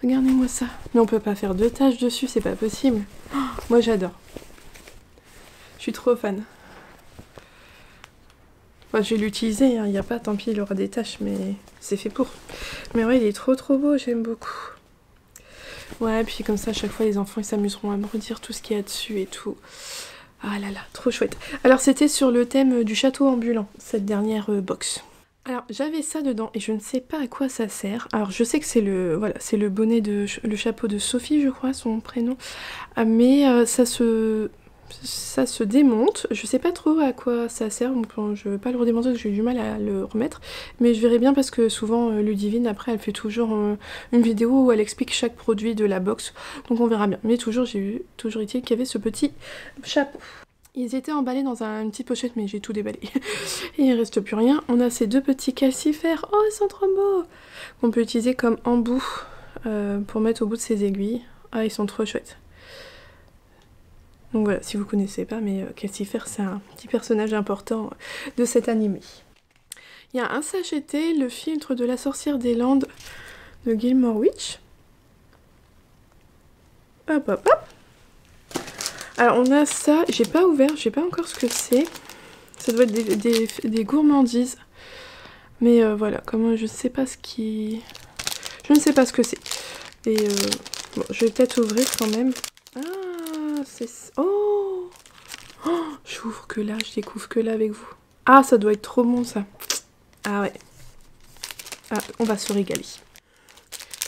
Regardez-moi ça. Mais on peut pas faire de taches dessus, c'est pas possible. Oh, moi j'adore. Je suis trop fan. Enfin, je vais l'utiliser, il n'y a pas, tant pis, il aura des taches, mais c'est fait pour. Mais ouais, il est trop trop beau, j'aime beaucoup. Ouais, puis comme ça, à chaque fois, les enfants, ils s'amuseront à me redire tout ce qu'il y a dessus et tout. Ah là là, trop chouette. Alors, c'était sur le thème du château ambulant, cette dernière box. Alors, j'avais ça dedans et je ne sais pas à quoi ça sert. Alors, je sais que c'est le bonnet le chapeau de Sophie, je crois, son prénom. Mais ça se démonte, je sais pas trop à quoi ça sert, donc je vais pas le redémonter parce que j'ai du mal à le remettre, mais je verrai bien parce que souvent Ludivine après elle fait toujours une vidéo où elle explique chaque produit de la box, donc on verra bien, mais toujours est-il qu'il y avait ce petit chapeau. Ils étaient emballés dans une petite pochette mais j'ai tout déballé et il reste plus rien. On a ces deux petits calcifères, oh ils sont trop beaux, qu'on peut utiliser comme embout pour mettre au bout de ses aiguilles. Ah ils sont trop chouettes. Donc voilà, si vous connaissez pas, mais Calcifer, c'est un petit personnage important de cet animé. Il y a un sachet, le filtre de la sorcière des Landes de Gilmore Witch. Hop hop hop. Alors on a ça, j'ai pas ouvert, je sais pas encore ce que c'est. Ça doit être des gourmandises. Mais voilà, comme je ne sais pas ce que c'est. Et bon, je vais peut-être ouvrir quand même. Ah, c'est... Oh, oh, j'ouvre que là, je découvre que là avec vous. Ah, ça doit être trop bon ça. Ah ouais. Ah, on va se régaler.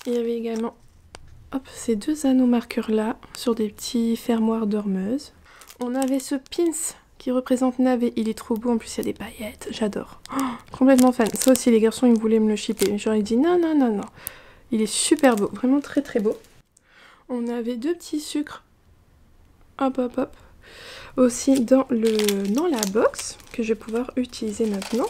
Il y avait également hop, ces deux anneaux marqueurs là, sur des petits fermoirs dormeuses. On avait ce pins qui représente Navé. Il est trop beau, en plus il y a des paillettes, j'adore. Oh, complètement fan. Ça aussi les garçons ils voulaient me le shipper. J'aurais dit non, non, non, non. Il est super beau, vraiment très très beau. On avait 2 petits sucres. Hop hop hop. Aussi dans la box que je vais pouvoir utiliser maintenant.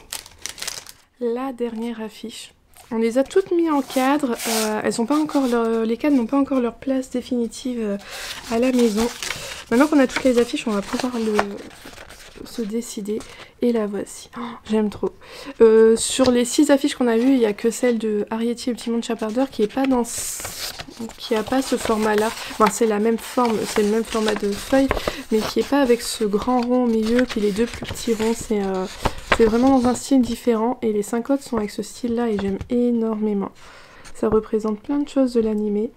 La dernière affiche. On les a toutes mis en cadre. Elles ont pas encore les cadres n'ont pas encore leur place définitive à la maison. Maintenant qu'on a toutes les affiches, on va pouvoir se décider. Et la voici. Oh, j'aime trop. Sur les 6 affiches qu'on a vues, il n'y a que celle de Arrietty et le Petit Monde Chapardeur qui est pas dans qui a pas ce format-là. Enfin, c'est la même forme, c'est le même format de feuille, mais qui est pas avec ce grand rond au milieu, puis les 2 plus petits ronds. C'est vraiment dans un style différent. Et les 5 autres sont avec ce style-là et j'aime énormément. Ça représente plein de choses de l'animé.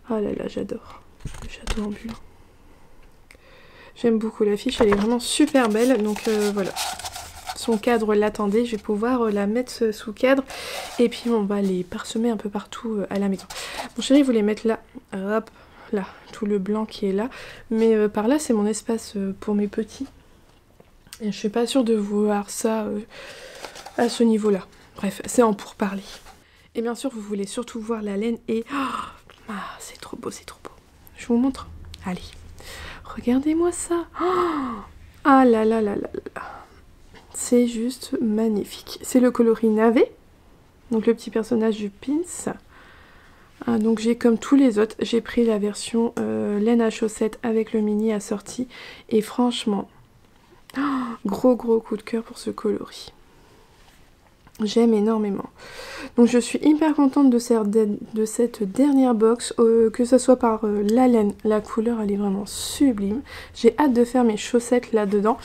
Oh là là, j'adore. Le château ambulant. J'aime beaucoup l'affiche, elle est vraiment super belle. Donc voilà. Son cadre l'attendait, je vais pouvoir la mettre sous cadre. Et puis on va les parsemer un peu partout à la maison. Mon chéri voulait mettre là, hop, là, tout le blanc qui est là. Mais par là, c'est mon espace pour mes petits. Et je suis pas sûre de vouloir ça à ce niveau-là. Bref, c'est en pourparler. Et bien sûr, vous voulez surtout voir la laine et... Oh, ah, c'est trop beau, c'est trop beau. Je vous montre. Allez, regardez-moi ça. Oh, ah là là là là là. C'est juste magnifique. C'est le coloris navet. Donc le petit personnage du Pins. Ah, donc j'ai comme tous les autres, j'ai pris la version laine à chaussettes avec le mini assorti. Et franchement... Oh, gros coup de cœur pour ce coloris. J'aime énormément. Donc je suis hyper contente de cette dernière box, que ce soit par la laine, la couleur elle est vraiment sublime. J'ai hâte de faire mes chaussettes là-dedans.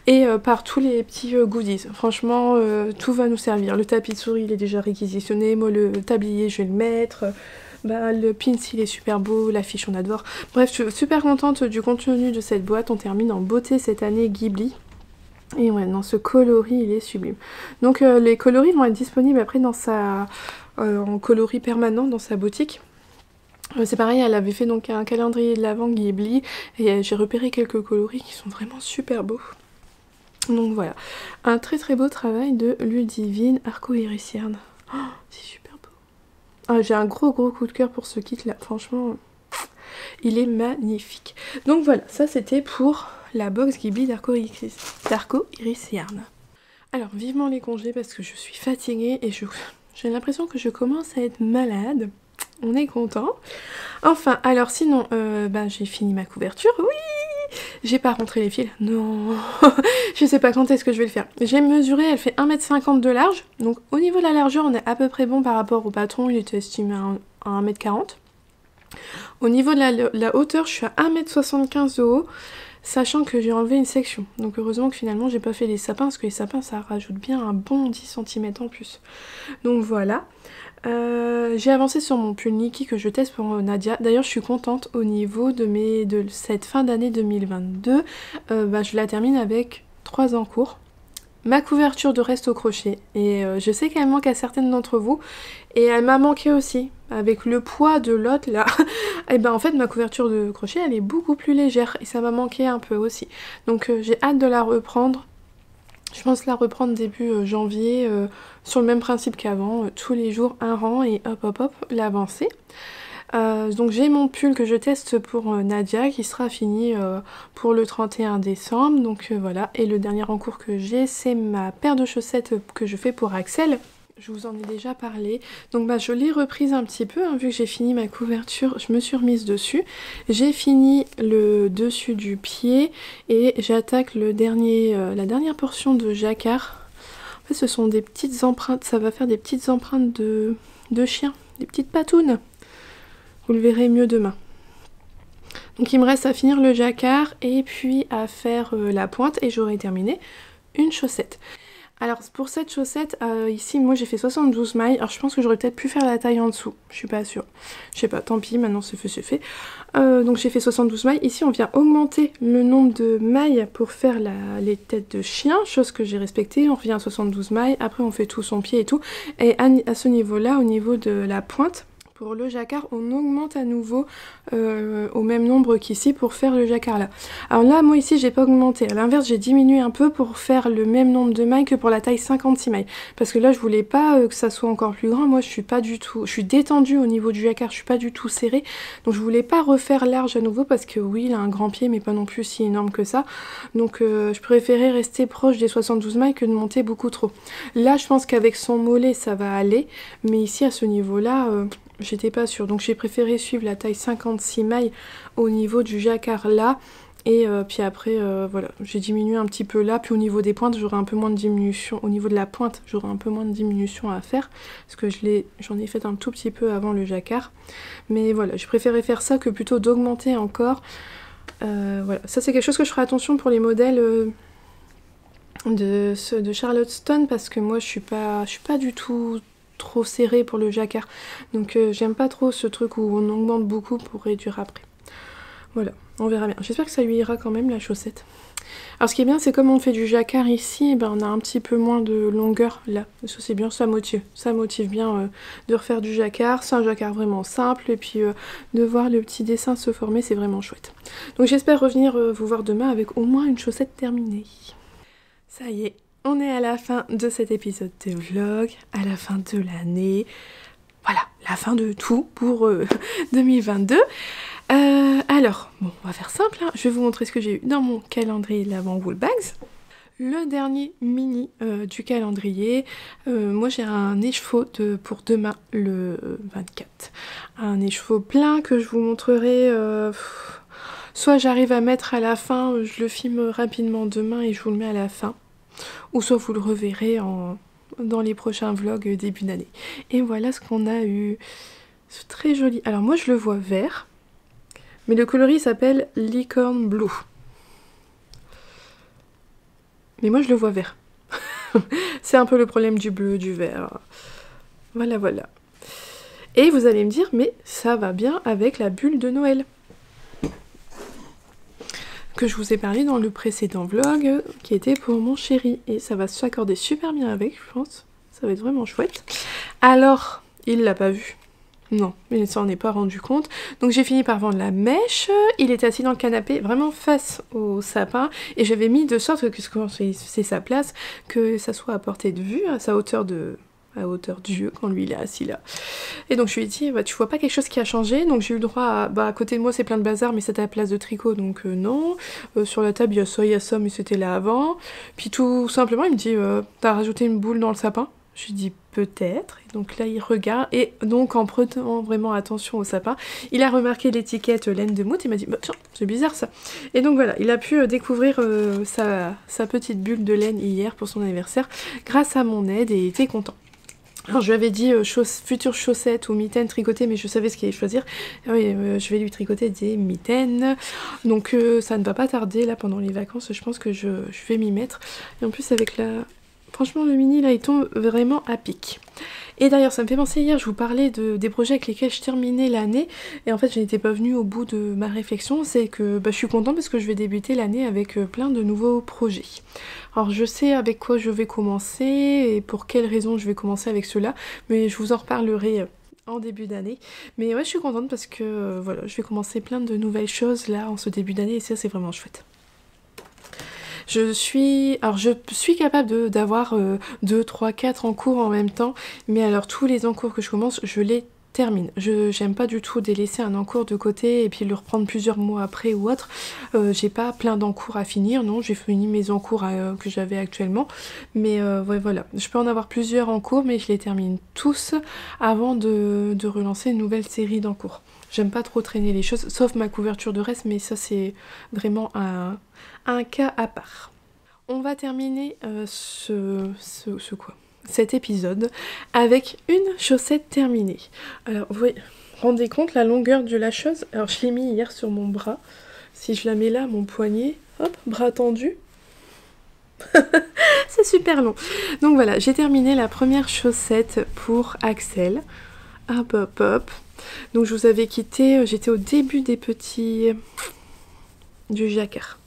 Et par tous les petits goodies. Franchement, tout va nous servir. Le tapis de souris il est déjà réquisitionné. Moi le tablier je vais le mettre. Bah, le pins il est super beau, l'affiche on adore. Bref, je suis super contente du contenu de cette boîte. On termine en beauté cette année Ghibli. Et ouais, non, ce coloris il est sublime. Donc les coloris vont être disponibles après dans en coloris permanent dans sa boutique. C'est pareil, elle avait fait donc un calendrier de l'Avent Ghibli. Et j'ai repéré quelques coloris qui sont vraiment super beaux. Donc voilà, un très beau travail de Ludivine Arco-Iris-Cerne. Oh, c'est super beau. Ah, j'ai un gros coup de cœur pour ce kit là, franchement, il est magnifique. Donc voilà, ça c'était pour la box Ghibli d'Arco-Iris-Cerne. Alors vivement les congés parce que je suis fatiguée et j'ai l'impression que je commence à être malade. On est content. Enfin, alors sinon, j'ai fini ma couverture, oui. J'ai pas rentré les fils, non. Je sais pas quand est-ce que je vais le faire. J'ai mesuré, elle fait 1,50 m de large. Donc au niveau de la largeur, on est à peu près bon par rapport au patron, il était estimé à 1,40 m. Au niveau de la hauteur, je suis à 1,75 m de haut, sachant que j'ai enlevé une section. Donc heureusement que finalement j'ai pas fait les sapins, parce que les sapins ça rajoute bien un bon 10 cm en plus. Donc voilà. J'ai avancé sur mon pull Nikki que je teste pour Nadia. D'ailleurs je suis contente au niveau de cette fin d'année 2022. Je la termine avec 3 en cours. Ma couverture de reste au crochet. Et je sais qu'elle manque à certaines d'entre vous. Et elle m'a manqué aussi. Avec le poids de l'autre là. Et en fait ma couverture de crochet elle est beaucoup plus légère. Et ça m'a manqué un peu aussi. Donc j'ai hâte de la reprendre. Je pense la reprendre début janvier sur le même principe qu'avant, tous les jours un rang et hop l'avancer. Donc j'ai mon pull que je teste pour Nadia qui sera fini pour le 31 décembre. Donc voilà, et le dernier en cours que j'ai c'est ma paire de chaussettes que je fais pour Axel. Je vous en ai déjà parlé, donc je l'ai reprise un petit peu, hein, vu que j'ai fini ma couverture, je me suis remise dessus. J'ai fini le dessus du pied et j'attaque la dernière portion de jacquard. En fait ce sont des petites empreintes, ça va faire des petites empreintes de chien, des petites patounes. Vous le verrez mieux demain. Donc il me reste à finir le jacquard et puis à faire la pointe et j'aurai terminé une chaussette. Alors pour cette chaussette, ici moi j'ai fait 72 mailles, alors je pense que j'aurais peut-être pu faire la taille en dessous, je suis pas sûre. Je sais pas, tant pis, maintenant c'est fait. Donc j'ai fait 72 mailles, ici on vient augmenter le nombre de mailles pour faire les têtes de chien, chose que j'ai respectée, on revient à 72 mailles, après on fait tout son pied et tout. Et à ce niveau-là, au niveau de la pointe, pour le jacquard, on augmente à nouveau au même nombre qu'ici pour faire le jacquard là. Alors là, moi ici, j'ai pas augmenté. À l'inverse, j'ai diminué un peu pour faire le même nombre de mailles que pour la taille 56 mailles. Parce que là, je voulais pas que ça soit encore plus grand. Moi, je suis pas du tout... Je suis détendue au niveau du jacquard, je suis pas du tout serrée. Donc je voulais pas refaire large à nouveau parce que oui, il a un grand pied, mais pas non plus si énorme que ça. Donc je préférais rester proche des 72 mailles que de monter beaucoup trop. Là, je pense qu'avec son mollet, ça va aller. Mais ici, à ce niveau-là... j'étais pas sûre, donc j'ai préféré suivre la taille 56 mailles au niveau du jacquard là, et puis après voilà, j'ai diminué un petit peu là, puis au niveau des pointes j'aurai un peu moins de diminution, au niveau de la pointe j'aurai un peu moins de diminution à faire, parce que j'en ai fait un tout petit peu avant le jacquard, mais voilà, j'ai préféré faire ça que plutôt d'augmenter encore, voilà, ça c'est quelque chose que je ferai attention pour les modèles de Charlotte Stone, parce que moi je suis pas du tout trop serré pour le jacquard, donc j'aime pas trop ce truc où on augmente beaucoup pour réduire après. Voilà, on verra bien. J'espère que ça lui ira quand même la chaussette. Alors ce qui est bien, c'est comme on fait du jacquard ici, ben, on a un petit peu moins de longueur là. Ça c'est bien, ça motive bien de refaire du jacquard. C'est un jacquard vraiment simple, et puis de voir le petit dessin se former, c'est vraiment chouette. Donc j'espère revenir vous voir demain avec au moins une chaussette terminée. Ça y est, on est à la fin de cet épisode de vlog, à la fin de l'année. Voilà, la fin de tout pour 2022. Alors, bon, on va faire simple, hein. Je vais vous montrer ce que j'ai eu dans mon calendrier de l'Avent Woolbags. Le dernier mini du calendrier. Moi j'ai un écheveau pour demain, le 24. Un écheveau plein que je vous montrerai... soit j'arrive à mettre à la fin, je le filme rapidement demain et je vous le mets à la fin. Ou soit vous le reverrez dans les prochains vlogs début d'année. Et voilà ce qu'on a eu. C'est très joli. Alors moi je le vois vert, mais le coloris s'appelle Licorne Blue. Mais moi je le vois vert. C'est un peu le problème du bleu, du vert. Voilà, voilà. Et vous allez me dire, mais ça va bien avec la bulle de Noël que je vous ai parlé dans le précédent vlog, qui était pour mon chéri. Et ça va s'accorder super bien avec, je pense. Ça va être vraiment chouette. Alors, il l'a pas vu. Non, mais il s'en est pas rendu compte. Donc j'ai fini par vendre la mèche. Il était assis dans le canapé, vraiment face au sapin. Et j'avais mis de sorte que c'est sa place, que ça soit à portée de vue, à sa hauteur d'yeux, quand lui il est assis là. Et donc je lui ai dit, bah, tu vois pas quelque chose qui a changé? Donc j'ai eu le droit à, bah à côté de moi c'est plein de bazar, mais c'était à la place de tricot, donc non. Sur la table il y a ça, mais c'était là avant. Puis tout simplement il me dit, t'as rajouté une boule dans le sapin? Je lui dis peut-être, et donc là il regarde, et donc en prenant vraiment attention au sapin, il a remarqué l'étiquette laine de moute, il m'a dit, bah tiens, c'est bizarre ça. Et donc voilà, il a pu découvrir sa petite bulle de laine hier pour son anniversaire, grâce à mon aide, et il était content. Alors je lui avais dit futures chaussettes ou mitaines tricotées, mais je savais ce qu'il allait choisir. Oui, je vais lui tricoter des mitaines. Donc ça ne va pas tarder là pendant les vacances, je pense que je vais m'y mettre. Et en plus avec la... Franchement le mini là il tombe vraiment à pic. Et d'ailleurs ça me fait penser, hier je vous parlais des projets avec lesquels je terminais l'année, et en fait je n'étais pas venue au bout de ma réflexion. C'est que bah, je suis contente parce que je vais débuter l'année avec plein de nouveaux projets. Alors je sais avec quoi je vais commencer et pour quelles raisons je vais commencer avec cela, mais je vous en reparlerai en début d'année. Mais ouais, je suis contente parce que voilà, je vais commencer plein de nouvelles choses là en ce début d'année, et ça c'est vraiment chouette. Je suis capable d'avoir 2, 3, 4 en cours en même temps, mais alors tous les encours que je commence, je les termine. J'aime pas du tout délaisser un encours de côté et puis le reprendre plusieurs mois après ou autre. J'ai pas plein d'encours à finir, non, j'ai fini mes encours que j'avais actuellement, mais ouais, voilà. Je peux en avoir plusieurs en cours, mais je les termine tous avant de relancer une nouvelle série d'encours. J'aime pas trop traîner les choses, sauf ma couverture de reste, mais ça c'est vraiment un cas à part. On va terminer cet épisode avec une chaussette terminée. Alors vous rendez compte la longueur de la chose? Alors je l'ai mis hier sur mon bras. Si je la mets là, mon poignet, hop, bras tendu. C'est super long. Donc voilà, j'ai terminé la première chaussette pour Axel. Hop, hop, hop. Donc je vous avais quitté, j'étais au début des petits... du jacquard.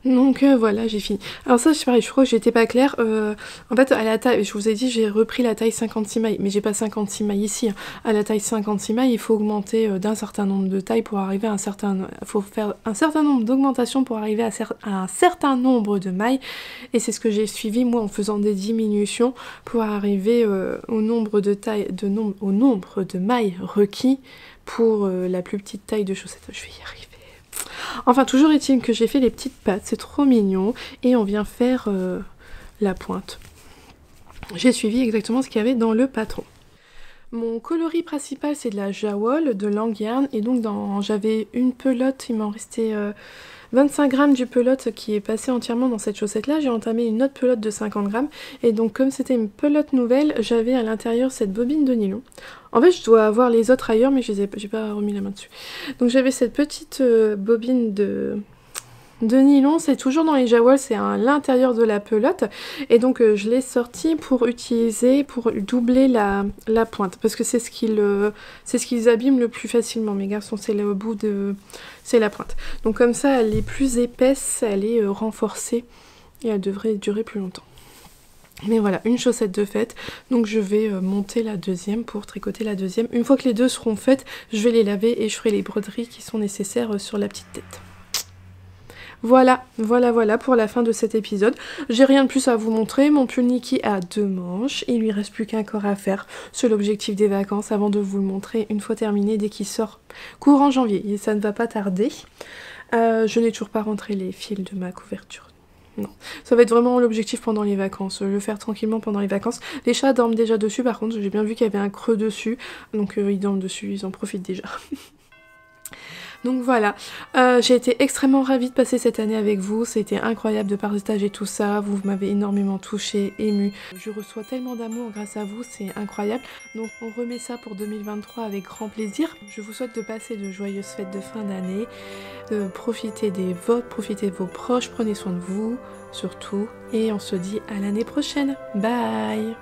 Donc voilà, j'ai fini. Alors ça, c'est pareil, je crois que j'étais pas claire. En fait, à la taille, je vous ai dit, j'ai repris la taille 56 mailles, mais j'ai pas 56 mailles ici, hein. À la taille 56 mailles, il faut augmenter d'un certain nombre de tailles pour arriver à un certain... Il faut faire un certain nombre d'augmentations pour arriver à un certain nombre de mailles. Et c'est ce que j'ai suivi, moi, en faisant des diminutions pour arriver au nombre de tailles, au nombre de mailles requis pour la plus petite taille de chaussettes. Je vais y arriver. Enfin, toujours est-il que j'ai fait les petites pattes, c'est trop mignon, et on vient faire la pointe. J'ai suivi exactement ce qu'il y avait dans le patron. Mon coloris principal, c'est de la Jawol, de Langyarn, et donc j'avais une pelote, il m'en restait 25 grammes du pelote qui est passé entièrement dans cette chaussette-là. J'ai entamé une autre pelote de 50 grammes, et donc comme c'était une pelote nouvelle, j'avais à l'intérieur cette bobine de nylon. En fait, je dois avoir les autres ailleurs, mais j'ai pas remis la main dessus. Donc j'avais cette petite bobine de nylon, c'est toujours dans les Jawol, c'est à l'intérieur de la pelote, et donc je l'ai sortie pour utiliser, pour doubler la pointe, parce que c'est ce qu'ils abîment le plus facilement, mes garçons, c'est le bout de... c'est la pointe. Donc comme ça, elle est plus épaisse, elle est renforcée, et elle devrait durer plus longtemps. Mais voilà, une chaussette de fête, donc je vais monter la deuxième pour tricoter la deuxième. Une fois que les deux seront faites, je vais les laver et je ferai les broderies qui sont nécessaires sur la petite tête. Voilà pour la fin de cet épisode. J'ai rien de plus à vous montrer. Mon pull Nikki a 2 manches. Il lui reste plus qu'un corps à faire. C'est l'objectif des vacances avant de vous le montrer une fois terminé dès qu'il sort courant janvier. Et ça ne va pas tarder. Je n'ai toujours pas rentré les fils de ma couverture. Non, ça va être vraiment l'objectif pendant les vacances, le faire tranquillement pendant les vacances. Les chats dorment déjà dessus, par contre j'ai bien vu qu'il y avait un creux dessus, donc ils dorment dessus, ils en profitent déjà. Donc voilà, j'ai été extrêmement ravie de passer cette année avec vous, c'était incroyable de partager tout ça, vous m'avez énormément touchée, émue. Je reçois tellement d'amour grâce à vous, c'est incroyable. Donc on remet ça pour 2023 avec grand plaisir. Je vous souhaite de passer de joyeuses fêtes de fin d'année, de profiter des vôtres, profitez de vos proches, prenez soin de vous, surtout. Et on se dit à l'année prochaine. Bye!